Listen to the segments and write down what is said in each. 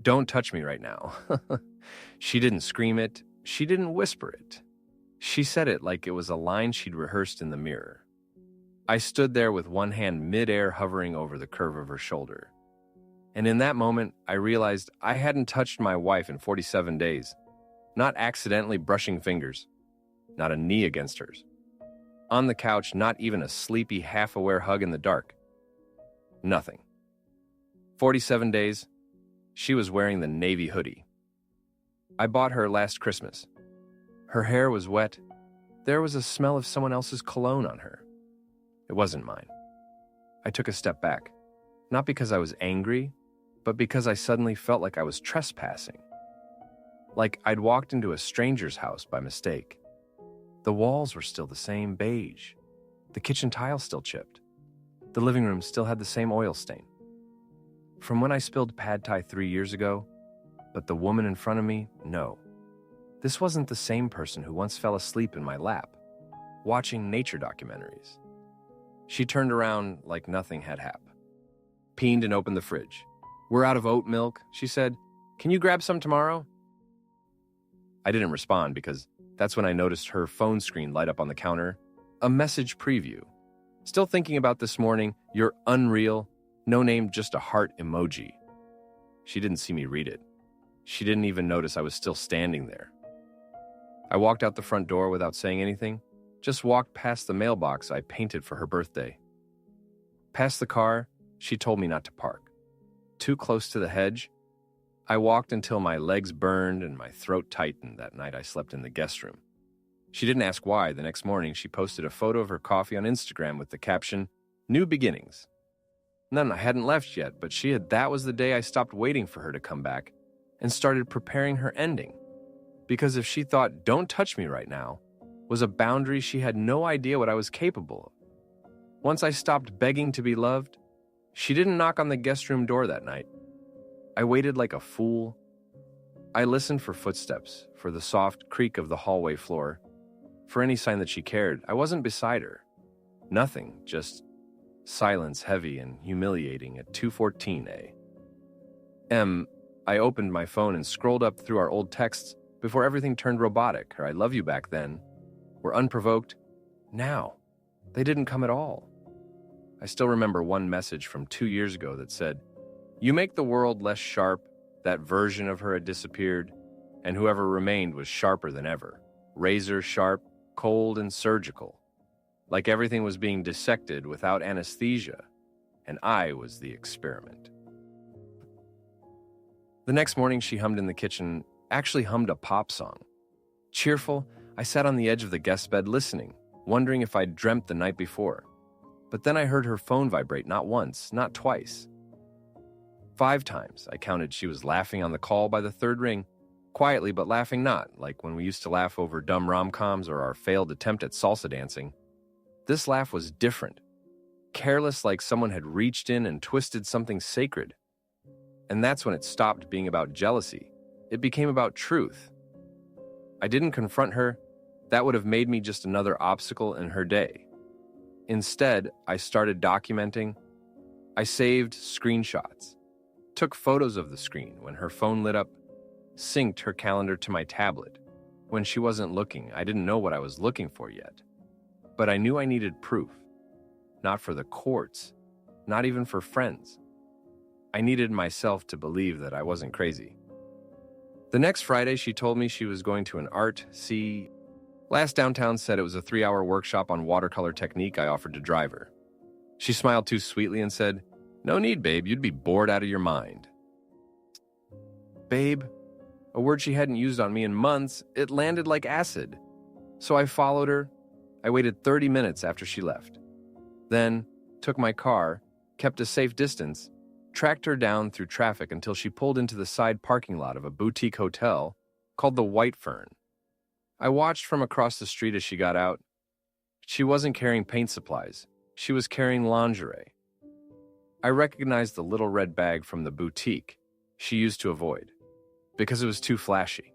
"Don't touch me right now." She didn't scream it. She didn't whisper it. She said it like it was a line she'd rehearsed in the mirror. I stood there with one hand mid-air hovering over the curve of her shoulder. And in that moment, I realized I hadn't touched my wife in 47 days. Not accidentally brushing fingers. Not a knee against hers. On the couch, not even a sleepy, half-aware hug in the dark. Nothing. 47 days, she was wearing the navy hoodie. I bought her last Christmas. Her hair was wet. There was a smell of someone else's cologne on her. It wasn't mine. I took a step back, not because I was angry, but because I suddenly felt like I was trespassing. Like I'd walked into a stranger's house by mistake. The walls were still the same beige. The kitchen tile still chipped. The living room still had the same oil stain. From when I spilled pad thai 3 years ago, but the woman in front of me, no. This wasn't the same person who once fell asleep in my lap, watching nature documentaries. She turned around like nothing had happened. Peened and opened the fridge. "We're out of oat milk," she said. "Can you grab some tomorrow?" I didn't respond because that's when I noticed her phone screen light up on the counter. A message preview. "Still thinking about this morning. You're unreal. No name, just a heart emoji." She didn't see me read it. She didn't even notice I was still standing there. I walked out the front door without saying anything, just walked past the mailbox I painted for her birthday. Past the car, she told me not to park. Too close to the hedge, I walked until my legs burned and my throat tightened that night I slept in the guest room. She didn't ask why. The next morning, she posted a photo of her coffee on Instagram with the caption, "New beginnings." None, I hadn't left yet, but that was the day I stopped waiting for her to come back and started preparing her ending. Because if she thought, "Don't touch me right now," was a boundary, she had no idea what I was capable of. Once I stopped begging to be loved, she didn't knock on the guest room door that night. I waited like a fool. I listened for footsteps, for the soft creak of the hallway floor, for any sign that she cared. I wasn't beside her. Nothing, just silence heavy and humiliating at 2:14 a.m. I opened my phone and scrolled up through our old texts before everything turned robotic. Her "I love you" back then were unprovoked. Now, they didn't come at all. I still remember one message from 2 years ago that said, "You make the world less sharp." That version of her had disappeared, and whoever remained was sharper than ever. Razor sharp, cold and surgical. Like everything was being dissected without anesthesia, and I was the experiment. The next morning, she hummed in the kitchen, actually hummed a pop song. Cheerful, I sat on the edge of the guest bed listening, wondering if I'd dreamt the night before. But then I heard her phone vibrate not once, not twice. 5 times, I counted. She was laughing on the call by the third ring, quietly but laughing, not like when we used to laugh over dumb rom-coms or our failed attempt at salsa dancing. This laugh was different, careless, like someone had reached in and twisted something sacred. And that's when it stopped being about jealousy. It became about truth. I didn't confront her. That would have made me just another obstacle in her day. Instead, I started documenting. I saved screenshots, took photos of the screen when her phone lit up, synced her calendar to my tablet. When she wasn't looking, I didn't know what I was looking for yet. But I knew I needed proof. Not for the courts, not even for friends. I needed myself to believe that I wasn't crazy. The next Friday, she told me she was going to an Last Downtown said it was a 3-hour workshop on watercolor technique I offered to drive her. She smiled too sweetly and said, "No need, babe, you'd be bored out of your mind." Babe, a word she hadn't used on me in months, it landed like acid. So I followed her. I waited 30 minutes after she left. Then, took my car, kept a safe distance, tracked her down through traffic until she pulled into the side parking lot of a boutique hotel called the White Fern. I watched from across the street as she got out. She wasn't carrying paint supplies. She was carrying lingerie. I recognized the little red bag from the boutique she used to avoid, because it was too flashy.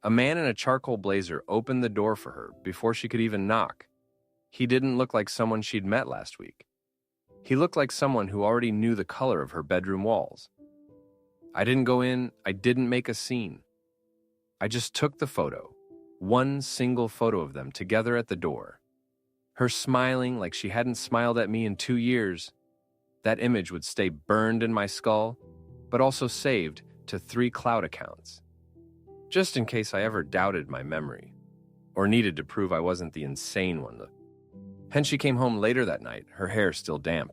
A man in a charcoal blazer opened the door for her before she could even knock. He didn't look like someone she'd met last week. He looked like someone who already knew the color of her bedroom walls. I didn't go in, I didn't make a scene. I just took the photo, one single photo of them together at the door. Her smiling like she hadn't smiled at me in 2 years. That image would stay burned in my skull, but also saved to 3 cloud accounts, just in case I ever doubted my memory or needed to prove I wasn't the insane one. Hence, she came home later that night, her hair still damp.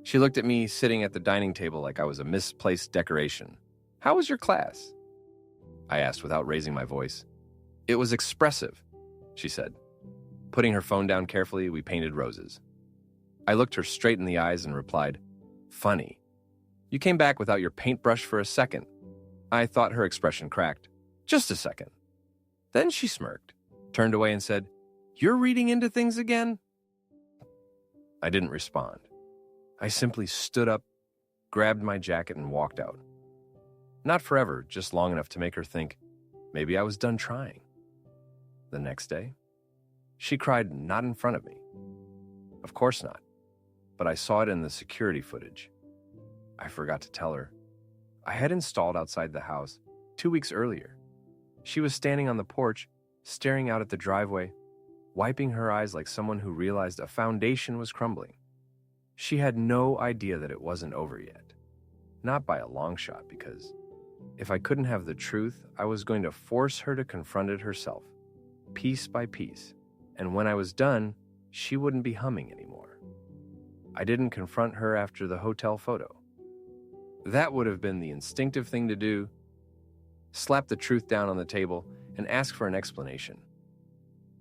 She looked at me sitting at the dining table like I was a misplaced decoration. "How was your class?" I asked without raising my voice. "It was expressive," she said. Putting her phone down carefully, we painted roses. I looked her straight in the eyes and replied, "Funny. You came back without your paintbrush for a second." I thought her expression cracked. "Just a second." Then she smirked, turned away and said, "You're reading into things again?" I didn't respond. I simply stood up, grabbed my jacket, and walked out. Not forever, just long enough to make her think maybe I was done trying. The next day, she cried not in front of me. Of course not, but I saw it in the security footage. I forgot to tell her. I had installed outside the house 2 weeks earlier. She was standing on the porch, staring out at the driveway, wiping her eyes like someone who realized a foundation was crumbling. She had no idea that it wasn't over yet. Not by a long shot, because if I couldn't have the truth, I was going to force her to confront it herself, piece by piece. And when I was done, she wouldn't be humming anymore. I didn't confront her after the hotel photo. That would have been the instinctive thing to do. Slap the truth down on the table and ask for an explanation.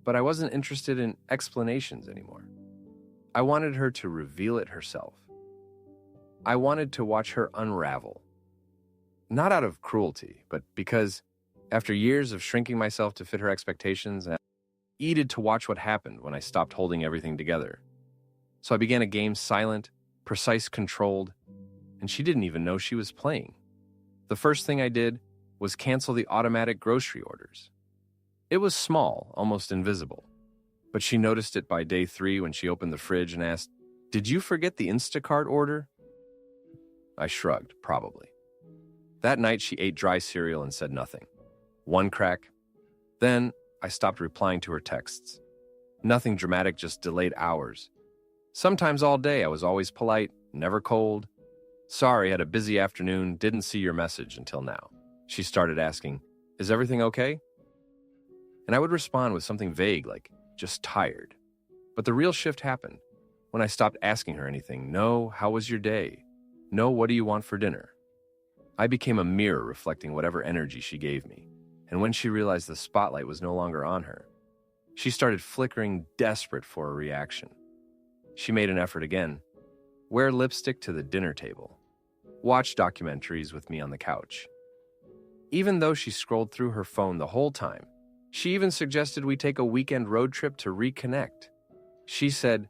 But I wasn't interested in explanations anymore. I wanted her to reveal it herself. I wanted to watch her unravel. Not out of cruelty, but because, after years of shrinking myself to fit her expectations, I needed to watch what happened when I stopped holding everything together. So I began a game silent, precise, controlled, and she didn't even know she was playing. The first thing I did was cancel the automatic grocery orders. It was small, almost invisible, but she noticed it by day 3 when she opened the fridge and asked, "Did you forget the Instacart order?" I shrugged, probably. That night she ate dry cereal and said nothing. One crack. Then I stopped replying to her texts. Nothing dramatic, just delayed hours. Sometimes all day. I was always polite, never cold. "Sorry, had a busy afternoon, didn't see your message until now." She started asking, "Is everything okay?" And I would respond with something vague like, "Just tired." But the real shift happened when I stopped asking her anything. No, "How was your day?" No, "What do you want for dinner?" I became a mirror reflecting whatever energy she gave me. And when she realized the spotlight was no longer on her, she started flickering, desperate for a reaction. She made an effort again. Wear lipstick to the dinner table. Watch documentaries with me on the couch. Even though she scrolled through her phone the whole time, she even suggested we take a weekend road trip to reconnect. She said,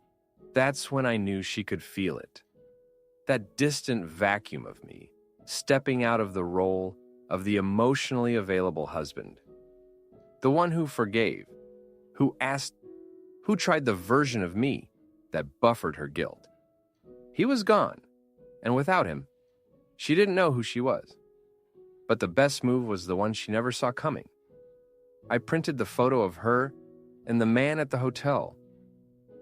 that's when I knew she could feel it. That distant vacuum of me, stepping out of the role of the emotionally available husband. The one who forgave, who asked, who tried the version of me that buffered her guilt. He was gone, and without him, she didn't know who she was. But the best move was the one she never saw coming. I printed the photo of her and the man at the hotel.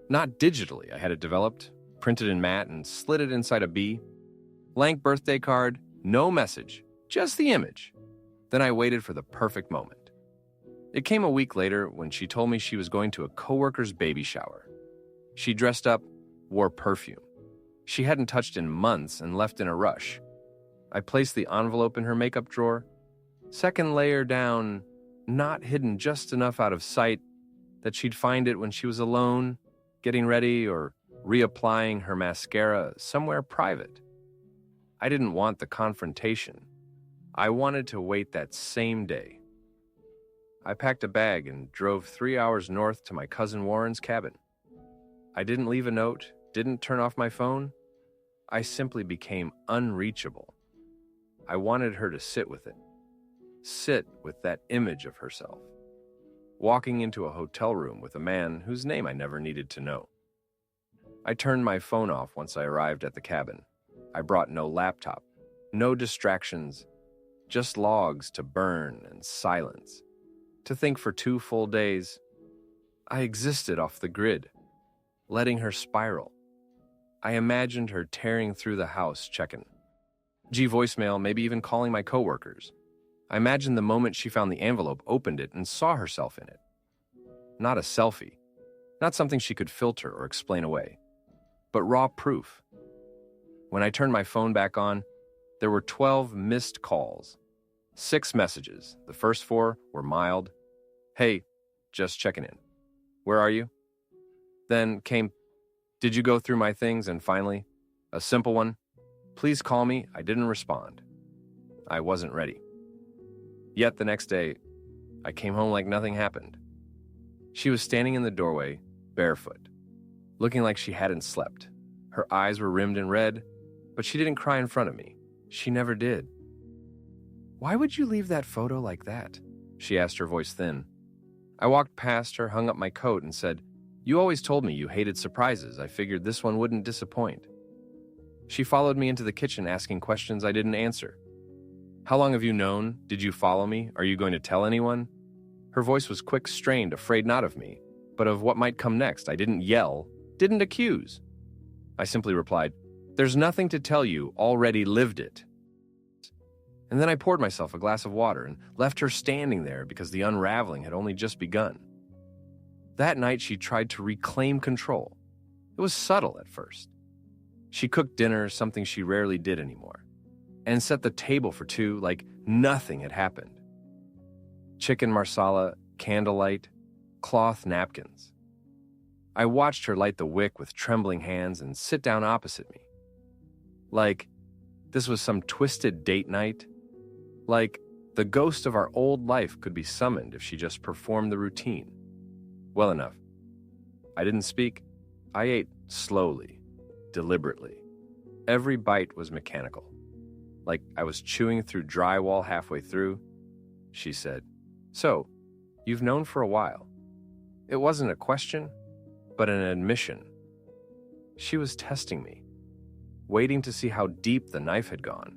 Not digitally, I had it developed, printed in matte, and slid it inside a bee. Blank birthday card, no message, just the image. Then I waited for the perfect moment. It came a week later when she told me she was going to a coworker's baby shower. She dressed up, wore perfume. She hadn't touched in months and left in a rush. I placed the envelope in her makeup drawer. Second layer down, not hidden just enough out of sight that she'd find it when she was alone, getting ready or reapplying her mascara somewhere private. I didn't want the confrontation. I wanted to wait that same day. I packed a bag and drove 3 hours north to my cousin Warren's cabin. I didn't leave a note, didn't turn off my phone. I simply became unreachable. I wanted her to sit with it. Sit with that image of herself. Walking into a hotel room with a man whose name I never needed to know. I turned my phone off once I arrived at the cabin. I brought no laptop, no distractions, just logs to burn and silence. To think for 2 full days, I existed off the grid, letting her spiral. I imagined her tearing through the house, checking voicemail, maybe even calling my coworkers. I imagined the moment she found the envelope, opened it, and saw herself in it. Not a selfie, not something she could filter or explain away, but raw proof. When I turned my phone back on, there were 12 missed calls, 6 messages. The first 4 were mild. Hey, just checking in. Where are you? Then came, did you go through my things? And finally, a simple one. Please call me. I didn't respond. I wasn't ready. Yet the next day, I came home like nothing happened. She was standing in the doorway, barefoot, looking like she hadn't slept. Her eyes were rimmed in red, but she didn't cry in front of me. She never did. Why would you leave that photo like that? She asked, her voice thin. I walked past her, hung up my coat, and said, you always told me you hated surprises. I figured this one wouldn't disappoint. She followed me into the kitchen, asking questions I didn't answer. How long have you known? Did you follow me? Are you going to tell anyone? Her voice was quick, strained, afraid not of me, but of what might come next. I didn't yell, didn't accuse. I simply replied, there's nothing to tell you, already lived it. And then I poured myself a glass of water and left her standing there because the unraveling had only just begun. That night, she tried to reclaim control. It was subtle at first. She cooked dinner, something she rarely did anymore, and set the table for 2 like nothing had happened. Chicken marsala, candlelight, cloth napkins. I watched her light the wick with trembling hands and sit down opposite me. Like this was some twisted date night. Like the ghost of our old life could be summoned if she just performed the routine. Well enough. I didn't speak. I ate slowly, deliberately. Every bite was mechanical. Like I was chewing through drywall halfway through. She said, so, you've known for a while. It wasn't a question, but an admission. She was testing me, waiting to see how deep the knife had gone.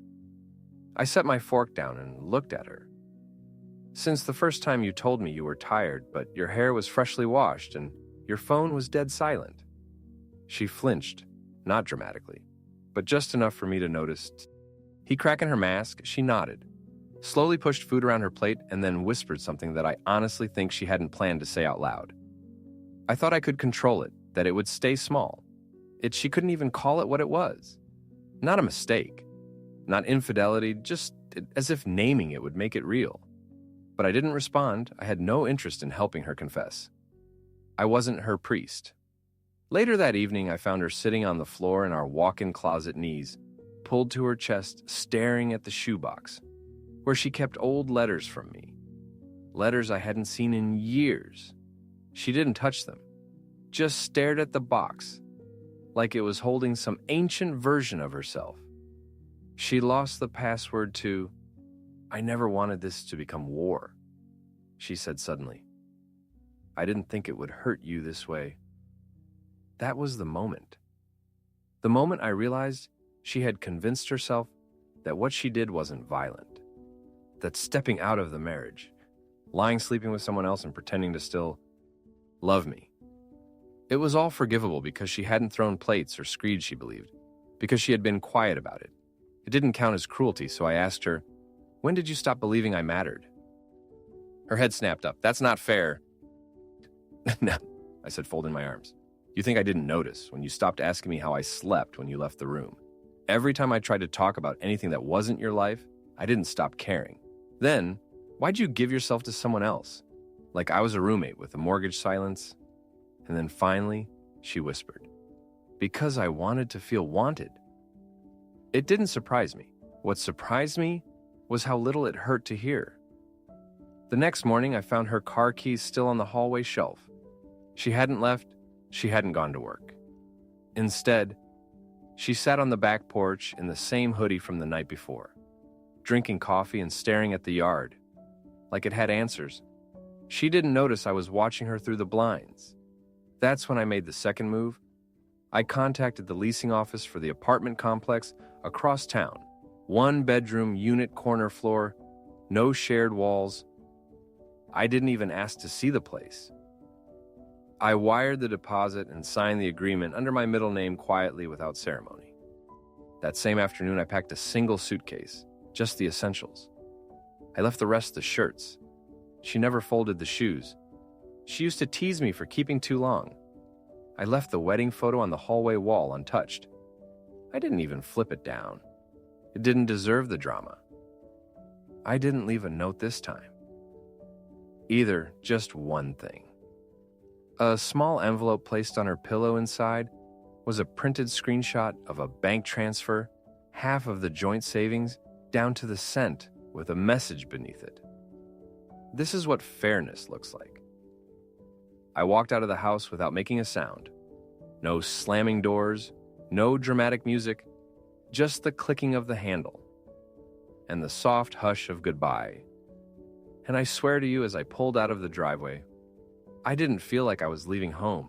I set my fork down and looked at her. Since the first time you told me you were tired, but your hair was freshly washed and your phone was dead silent. She flinched, not dramatically, but just enough for me to notice. He cracking her mask, she nodded, slowly pushed food around her plate, and then whispered something that I honestly think she hadn't planned to say out loud. I thought I could control it, that it would stay small. She couldn't even call it what it was. Not a mistake, not infidelity, just as if naming it would make it real. But I didn't respond. I had no interest in helping her confess. I wasn't her priest. Later that evening, I found her sitting on the floor in our walk-in closet, knees pulled to her chest, staring at the shoebox, where she kept old letters from me. Letters I hadn't seen in years. She didn't touch them, just stared at the box, like it was holding some ancient version of herself. She lost the password to, I never wanted this to become war, she said suddenly. I didn't think it would hurt you this way. That was the moment. The moment I realized she had convinced herself that what she did wasn't violent, that stepping out of the marriage, lying sleeping with someone else and pretending to still love me, it was all forgivable because she hadn't thrown plates or screed, she believed, because she had been quiet about it. It didn't count as cruelty, so I asked her, when did you stop believing I mattered? Her head snapped up. That's not fair. No, I said, folding my arms. You think I didn't notice when you stopped asking me how I slept when you left the room? Every time I tried to talk about anything that wasn't your life, I didn't stop caring. Then, why'd you give yourself to someone else? Like I was a roommate with a mortgage silence. And then finally, she whispered, because I wanted to feel wanted. It didn't surprise me. What surprised me was how little it hurt to hear. The next morning, I found her car keys still on the hallway shelf. She hadn't left. She hadn't gone to work. Instead, she sat on the back porch in the same hoodie from the night before, drinking coffee and staring at the yard, like it had answers. She didn't notice I was watching her through the blinds. That's when I made the second move. I contacted the leasing office for the apartment complex across town, 1-bedroom unit, corner floor, no shared walls. I didn't even ask to see the place. I wired the deposit and signed the agreement under my middle name quietly without ceremony. That same afternoon, I packed a single suitcase, just the essentials. I left the rest the shirts. She never folded the shoes. She used to tease me for keeping too long. I left the wedding photo on the hallway wall untouched. I didn't even flip it down. It didn't deserve the drama. I didn't leave a note this time. Either, just one thing. A small envelope placed on her pillow inside was a printed screenshot of a bank transfer, half of the joint savings, down to the cent, with a message beneath it. This is what fairness looks like. I walked out of the house without making a sound. No slamming doors, no dramatic music, just the clicking of the handle and the soft hush of goodbye. And I swear to you, as I pulled out of the driveway, I didn't feel like I was leaving home.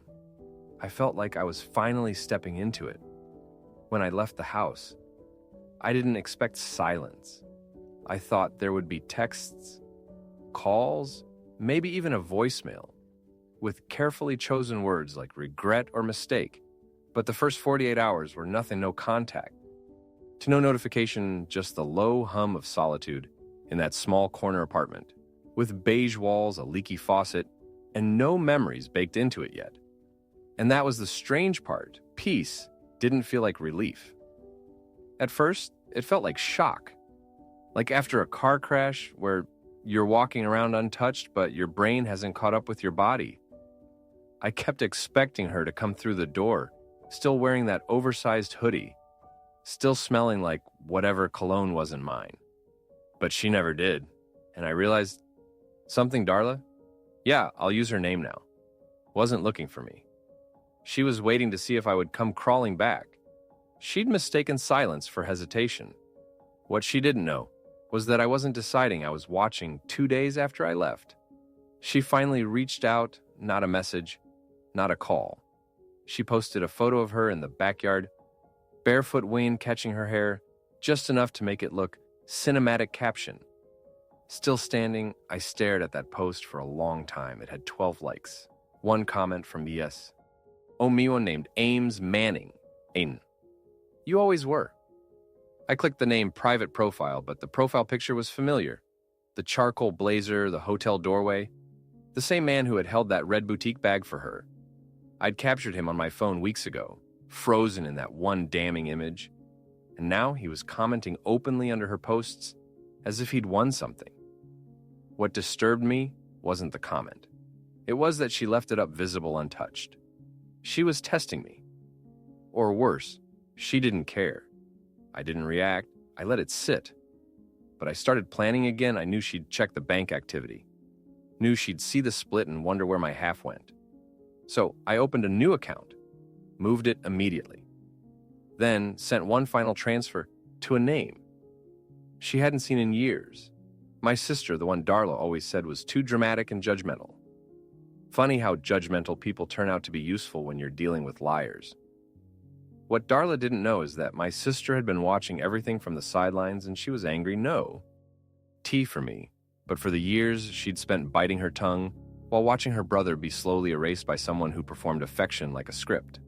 I felt like I was finally stepping into it. When I left the house, I didn't expect silence. I thought there would be texts, calls, maybe even a voicemail, with carefully chosen words like regret or mistake. But the first 48 hours were nothing, no contact. To no notification, just the low hum of solitude in that small corner apartment, with beige walls, a leaky faucet, and no memories baked into it yet. And that was the strange part. Peace didn't feel like relief. At first, it felt like shock. Like after a car crash where you're walking around untouched, but your brain hasn't caught up with your body. I kept expecting her to come through the door, still wearing that oversized hoodie, still smelling like whatever cologne wasn't mine. But she never did. And I realized, something, Darla? Yeah, I'll use her name now. Wasn't looking for me. She was waiting to see if I would come crawling back. She'd mistaken silence for hesitation. What she didn't know was that I wasn't deciding I was watching 2 days after I left. She finally reached out, not a message, not a call. She posted a photo of her in the backyard, barefoot wind catching her hair, just enough to make it look cinematic caption. Still standing, I stared at that post for a long time. It had 12 likes. One comment from BS. Omiwo named Ames Manning. Aiden. You always were. I clicked the name private profile, but the profile picture was familiar. The charcoal blazer, the hotel doorway. The same man who had held that red boutique bag for her. I'd captured him on my phone weeks ago, frozen in that one damning image. And now he was commenting openly under her posts as if he'd won something. What disturbed me wasn't the comment. It was that she left it up visible untouched. She was testing me. Or worse, she didn't care. I didn't react. I let it sit. But I started planning again. I knew she'd check the bank activity. Knew she'd see the split and wonder where my half went. So I opened a new account, moved it immediately. Then sent one final transfer to a name she hadn't seen in years. My sister, the one Darla always said was too dramatic and judgmental. Funny how judgmental people turn out to be useful when you're dealing with liars. What Darla didn't know is that my sister had been watching everything from the sidelines and she was angry, no. Tea for me, but for the years she'd spent biting her tongue while watching her brother be slowly erased by someone who performed affection like a script.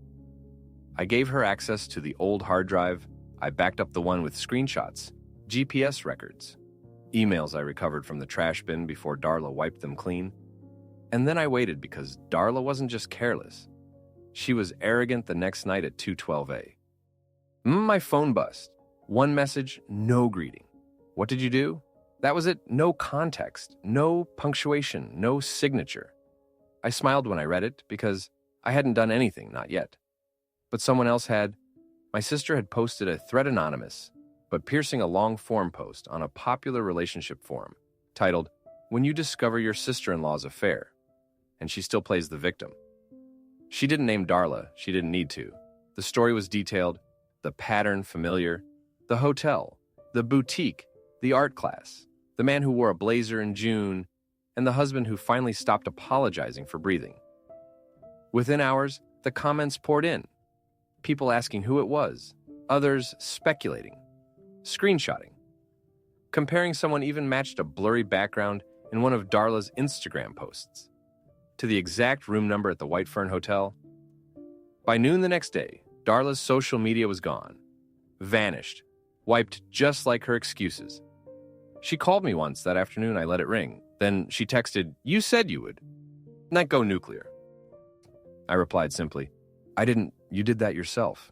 I gave her access to the old hard drive. I backed up the one with screenshots, GPS records, emails I recovered from the trash bin before Darla wiped them clean. And then I waited because Darla wasn't just careless. She was arrogant the next night at 2:12 My phone buzzed. One message, no greeting. What did you do? That was it. No context, no punctuation, no signature. I smiled when I read it because I hadn't done anything, not yet. But someone else had. My sister had posted a thread anonymous, but piercing a long form post on a popular relationship forum titled, "When You Discover Your Sister-in-Law's Affair," and she still plays the victim. She didn't name Darla, she didn't need to. The story was detailed, the pattern familiar, the hotel, the boutique, the art class, the man who wore a blazer in June, and the husband who finally stopped apologizing for breathing. Within hours, the comments poured in. People asking who it was, others speculating, screenshotting. Comparing someone even matched a blurry background in one of Darla's Instagram posts to the exact room number at the White Fern Hotel. By noon the next day, Darla's social media was gone, vanished, wiped just like her excuses. She called me once that afternoon. I let it ring. Then she texted, "You said you would not go nuclear." I replied simply, "I didn't. You did that yourself.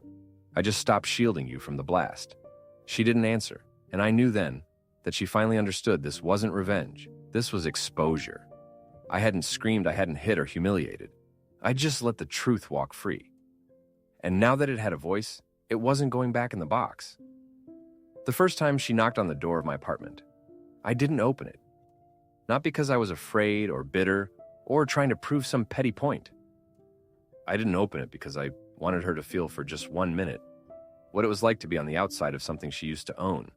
I just stopped shielding you from the blast." She didn't answer, and I knew then that she finally understood this wasn't revenge. This was exposure. I hadn't screamed, I hadn't hit or humiliated. I just let the truth walk free. And now that it had a voice, it wasn't going back in the box. The first time she knocked on the door of my apartment, I didn't open it. Not because I was afraid or bitter or trying to prove some petty point. I didn't open it because I wanted her to feel for just 1 minute what it was like to be on the outside of something she used to own.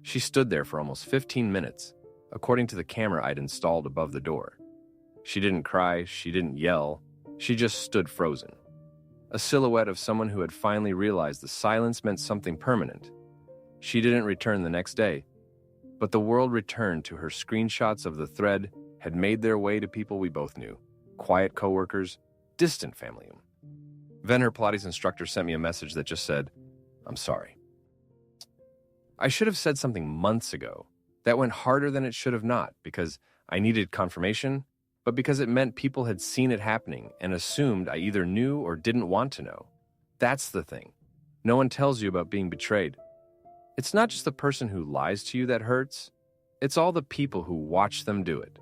She stood there for almost 15 minutes, according to the camera I'd installed above the door. She didn't cry, she didn't yell, she just stood frozen. A silhouette of someone who had finally realized the silence meant something permanent. She didn't return the next day, but the world returned to her. Screenshots of the thread had made their way to people we both knew, quiet coworkers, distant family. Then her Pilates instructor sent me a message that just said, "I'm sorry." I should have said something months ago that went harder than it should have, not because I needed confirmation, but because it meant people had seen it happening and assumed I either knew or didn't want to know. That's the thing. No one tells you about being betrayed. It's not just the person who lies to you that hurts, it's all the people who watch them do it.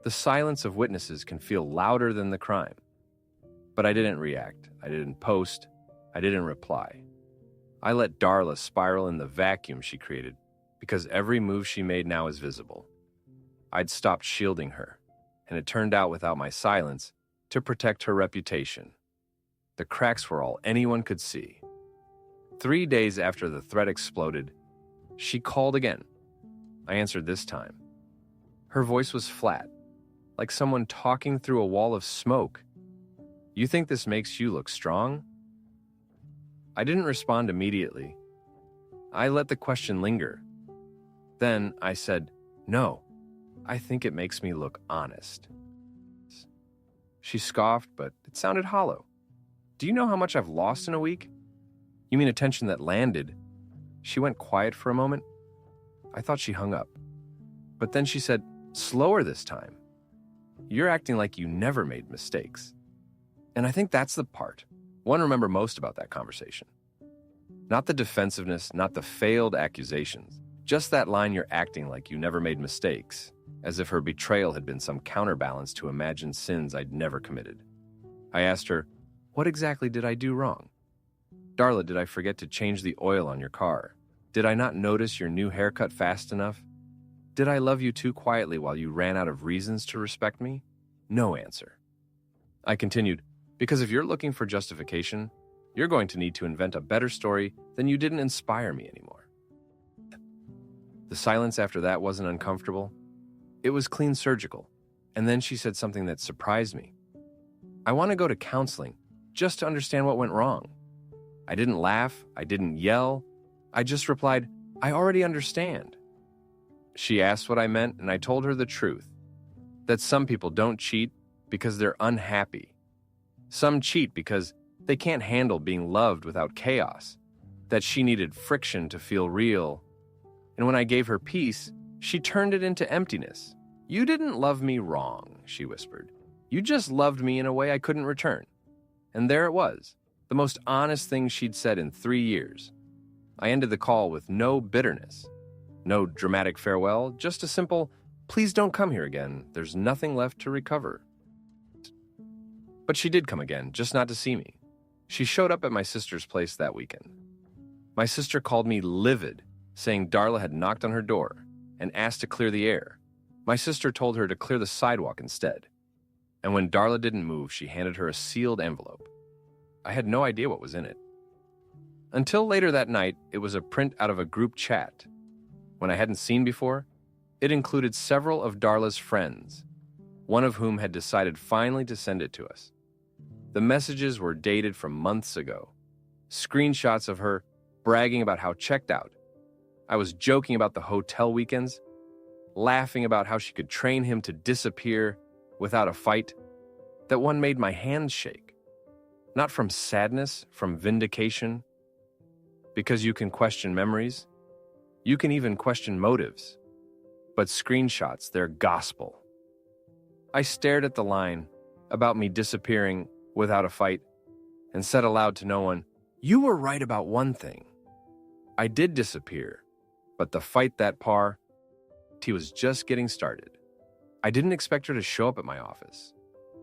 The silence of witnesses can feel louder than the crime. But I didn't react, I didn't post, I didn't reply. I let Darla spiral in the vacuum she created because every move she made now is visible. I'd stopped shielding her, and it turned out without my silence to protect her reputation. The cracks were all anyone could see. 3 days after the threat exploded, she called again. I answered this time. Her voice was flat, like someone talking through a wall of smoke. "You think this makes you look strong?" I didn't respond immediately. I let the question linger. Then I said, "No, I think it makes me look honest." She scoffed, but it sounded hollow. "Do you know how much I've lost in a week?" "You mean attention that landed?" She went quiet for a moment. I thought she hung up. But then she said, slower this time, "You're acting like you never made mistakes." And I think that's the part one remember most about that conversation. Not the defensiveness, not the failed accusations, just that line, "You're acting like you never made mistakes," as if her betrayal had been some counterbalance to imagined sins I'd never committed. I asked her, "What exactly did I do wrong?" "Darla, did I forget to change the oil on your car? Did I not notice your new haircut fast enough? Did I love you too quietly while you ran out of reasons to respect me?" No answer. I continued, "Because if you're looking for justification, you're going to need to invent a better story than "you didn't inspire me" anymore." The silence after that wasn't uncomfortable. It was clean surgical. And then she said something that surprised me. "I want to go to counseling just to understand what went wrong." I didn't laugh. I didn't yell. I just replied, "I already understand." She asked what I meant, and I told her the truth. That some people don't cheat because they're unhappy. Some cheat because they can't handle being loved without chaos. That she needed friction to feel real. And when I gave her peace, she turned it into emptiness. "You didn't love me wrong," she whispered. "You just loved me in a way I couldn't return." And there it was, the most honest thing she'd said in 3 years. I ended the call with no bitterness. No dramatic farewell, just a simple, "Please don't come here again. There's nothing left to recover." But she did come again, just not to see me. She showed up at my sister's place that weekend. My sister called me livid, saying Darla had knocked on her door and asked to clear the air. My sister told her to clear the sidewalk instead. And when Darla didn't move, she handed her a sealed envelope. I had no idea what was in it. Until later that night, it was a print out of a group chat. When I hadn't seen before, it included several of Darla's friends, one of whom had decided finally to send it to us. The messages were dated from months ago, screenshots of her bragging about how checked out. I was joking about the hotel weekends, laughing about how she could train him to disappear without a fight, that one made my hands shake. Not from sadness, from vindication. Because you can question memories, you can even question motives. But screenshots, they're gospel. I stared at the line about me disappearing without a fight and said aloud to no one, "You were right about one thing. I did disappear, but the fight that he was just getting started." I didn't expect her to show up at my office.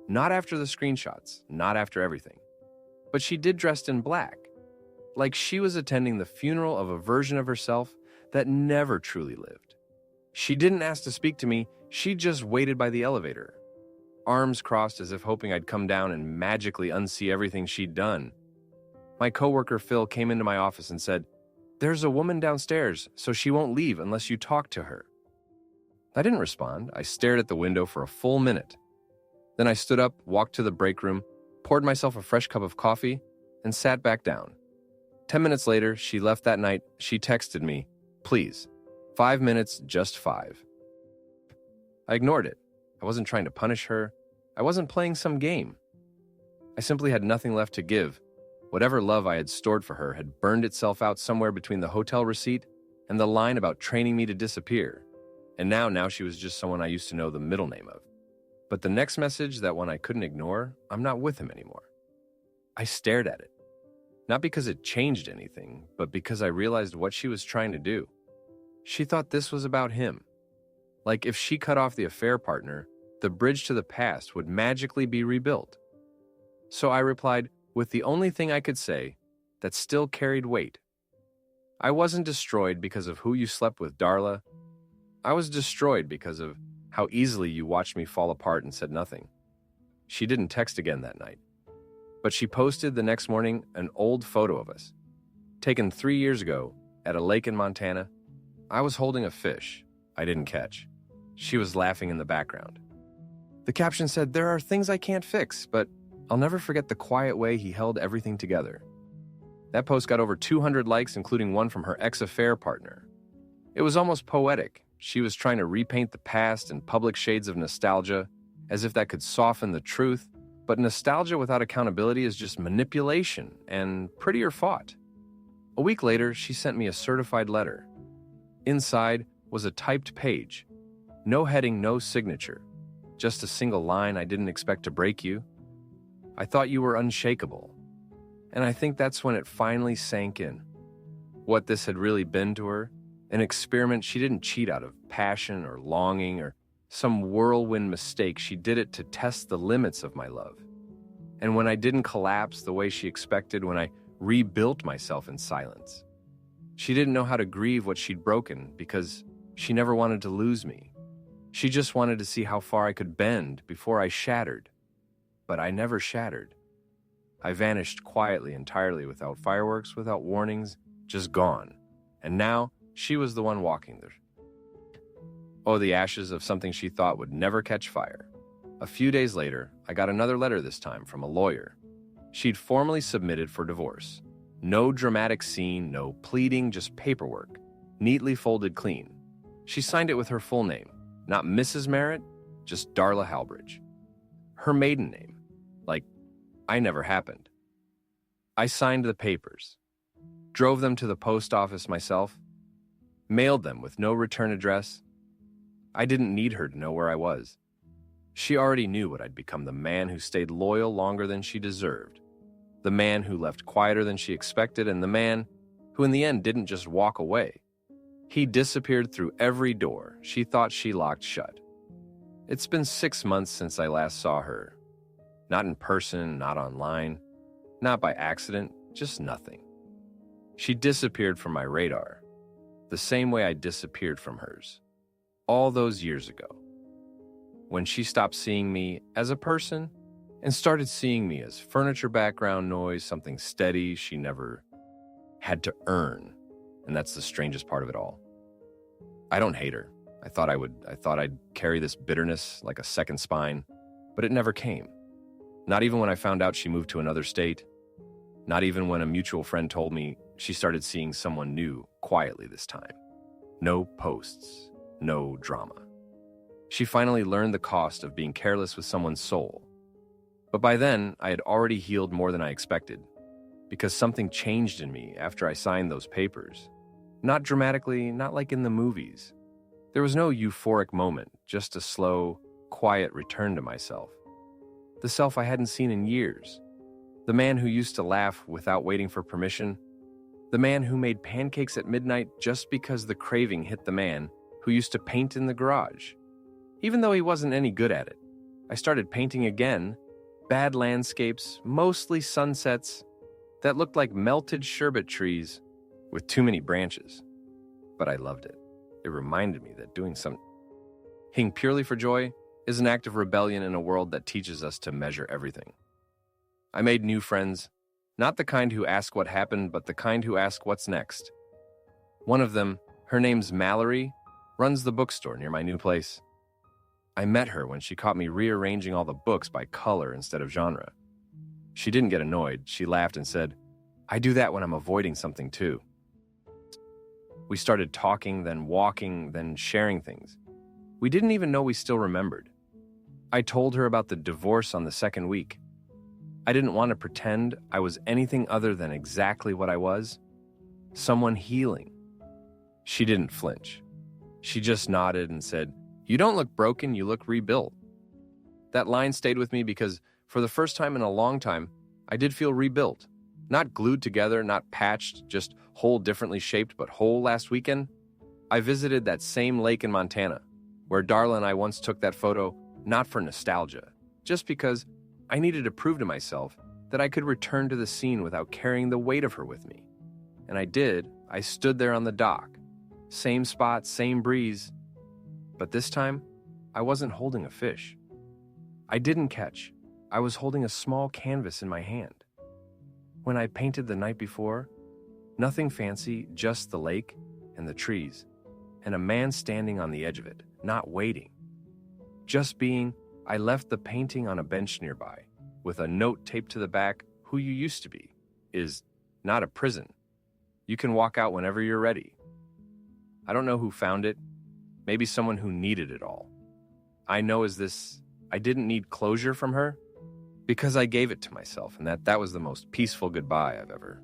Not after the screenshots, not after everything. But she did dressed in black, like she was attending the funeral of a version of herself that never truly lived. She didn't ask to speak to me, she just waited by the elevator, arms crossed as if hoping I'd come down and magically unsee everything she'd done. My coworker Phil came into my office and said, "There's a woman downstairs, so she won't leave unless you talk to her." I didn't respond. I stared at the window for a full minute. Then I stood up, walked to the break room, poured myself a fresh cup of coffee, and sat back down. 10 minutes later, she left that night. She texted me, "Please, 5 minutes, just 5. I ignored it. I wasn't trying to punish her. I wasn't playing some game. I simply had nothing left to give. Whatever love I had stored for her had burned itself out somewhere between the hotel receipt and the line about training me to disappear. And now she was just someone I used to know the middle name of. But the next message, that one I couldn't ignore, I'm not with him anymore. I stared at it. Not because it changed anything, but because I realized what she was trying to do. She thought this was about him. Like if she cut off the affair partner, the bridge to the past would magically be rebuilt. So I replied with the only thing I could say that still carried weight. I wasn't destroyed because of who you slept with, Darla. I was destroyed because of how easily you watched me fall apart and said nothing. She didn't text again that night. But she posted the next morning an old photo of us, taken 3 years ago at a lake in Montana. I was holding a fish I didn't catch. She was laughing in the background. The caption said, "There are things I can't fix, but I'll never forget the quiet way he held everything together." That post got over 200 likes, including one from her ex-affair partner. It was almost poetic. She was trying to repaint the past in public shades of nostalgia, as if that could soften the truth. But nostalgia without accountability is just manipulation and prettier fought. A week later, she sent me a certified letter. Inside was a typed page. No heading, no signature. Just a single line, "I didn't expect to break you. I thought you were unshakable." And I think that's when it finally sank in. What this had really been to her. An experiment she didn't cheat out of passion or longing or some whirlwind mistake. She did it to test the limits of my love. And when I didn't collapse the way she expected, when I rebuilt myself in silence, she didn't know how to grieve what she'd broken because she never wanted to lose me. She just wanted to see how far I could bend before I shattered. But I never shattered. I vanished quietly, entirely, without fireworks, without warnings, just gone. And now, she was the one walking there. Oh, the ashes of something she thought would never catch fire. A few days later, I got another letter, this time from a lawyer. She'd formally submitted for divorce. No dramatic scene, no pleading, just paperwork, neatly folded clean. She signed it with her full name, not Mrs. Merritt, just Darla Halbridge. Her maiden name, like I never happened. I signed the papers, drove them to the post office myself, mailed them with no return address. I didn't need her to know where I was. She already knew what I'd become, the man who stayed loyal longer than she deserved, the man who left quieter than she expected, and the man who in the end didn't just walk away. He disappeared through every door she thought she locked shut. It's been 6 months since I last saw her. Not in person, not online, not by accident, just nothing. She disappeared from my radar, the same way I disappeared from hers, all those years ago. When she stopped seeing me as a person and started seeing me as furniture background noise, something steady she never had to earn. And that's the strangest part of it all. I don't hate her. I thought I'd carry this bitterness like a second spine, but it never came. Not even when I found out she moved to another state. Not even when a mutual friend told me she started seeing someone new quietly this time. No posts, no drama. She finally learned the cost of being careless with someone's soul. But by then, I had already healed more than I expected, because something changed in me after I signed those papers. Not dramatically, not like in the movies. There was no euphoric moment, just a slow, quiet return to myself. The self I hadn't seen in years. The man who used to laugh without waiting for permission. The man who made pancakes at midnight just because the craving hit the man who used to paint in the garage. Even though he wasn't any good at it, I started painting again, bad landscapes, mostly sunsets, that looked like melted sherbet trees with too many branches. But I loved it. It reminded me that doing something purely for joy is an act of rebellion in a world that teaches us to measure everything. I made new friends, not the kind who ask what happened, but the kind who ask what's next. One of them, her name's Mallory, runs the bookstore near my new place. I met her when she caught me rearranging all the books by color instead of genre. She didn't get annoyed. She laughed and said, "I do that when I'm avoiding something too." We started talking, then walking, then sharing things. We didn't even know we still remembered. I told her about the divorce on the second week. I didn't want to pretend I was anything other than exactly what I was, someone healing. She didn't flinch. She just nodded and said, "You don't look broken, you look rebuilt." That line stayed with me because for the first time in a long time, I did feel rebuilt. Not glued together, not patched, just whole differently shaped, but whole last weekend. I visited that same lake in Montana, where Darla and I once took that photo, not for nostalgia, just because I needed to prove to myself that I could return to the scene without carrying the weight of her with me. And I did. I stood there on the dock. Same spot, same breeze. But this time, I wasn't holding a fish. I didn't catch. I was holding a small canvas in my hand. When I painted the night before, nothing fancy, just the lake and the trees, and a man standing on the edge of it, not waiting. Just being, I left the painting on a bench nearby, with a note taped to the back, "Who you used to be is not a prison. You can walk out whenever you're ready." I don't know who found it, maybe someone who needed it all. I know I didn't need closure from her, because I gave it to myself, and that was the most peaceful goodbye I've ever